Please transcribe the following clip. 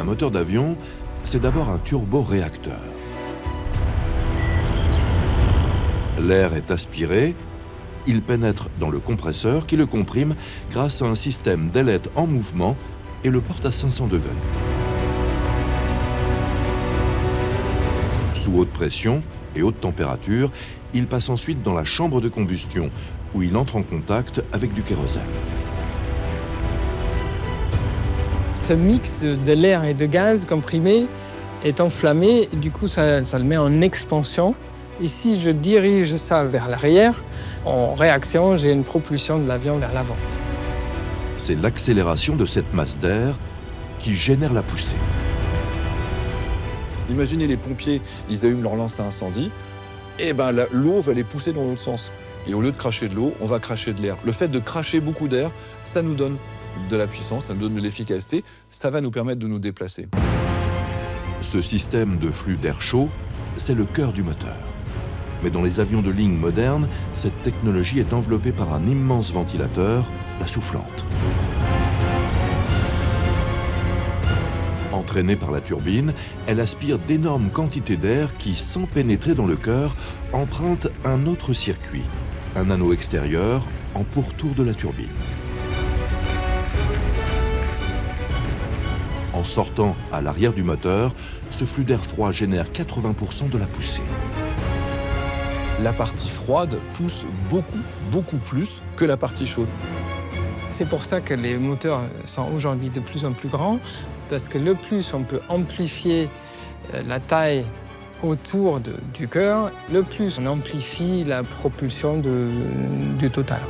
Un moteur d'avion, c'est d'abord un turboréacteur. L'air est aspiré, il pénètre dans le compresseur qui le comprime grâce à un système d'ailette en mouvement et le porte à 500 degrés. Sous haute pression et haute température, il passe ensuite dans la chambre de combustion où il entre en contact avec du kérosène. Ce mix de l'air et de gaz comprimé est enflammé, et du coup ça le met en expansion. Et si je dirige ça vers l'arrière, en réaction, j'ai une propulsion de l'avion vers l'avant. C'est l'accélération de cette masse d'air qui génère la poussée. Imaginez les pompiers, ils allument leur lance à incendie, et ben l'eau va les pousser dans l'autre sens. Et au lieu de cracher de l'eau, on va cracher de l'air. Le fait de cracher beaucoup d'air, ça nous donne de la puissance, ça nous donne de l'efficacité, ça va nous permettre de nous déplacer. Ce système de flux d'air chaud, c'est le cœur du moteur. Mais dans les avions de ligne modernes, cette technologie est enveloppée par un immense ventilateur, la soufflante. Entraînée par la turbine, elle aspire d'énormes quantités d'air qui, sans pénétrer dans le cœur, empruntent un autre circuit, un anneau extérieur en pourtour de la turbine. En sortant à l'arrière du moteur, ce flux d'air froid génère 80% de la poussée. La partie froide pousse beaucoup plus que la partie chaude. C'est pour ça que les moteurs sont aujourd'hui de plus en plus grands, parce que le plus on peut amplifier la taille autour du cœur, le plus on amplifie la propulsion du total.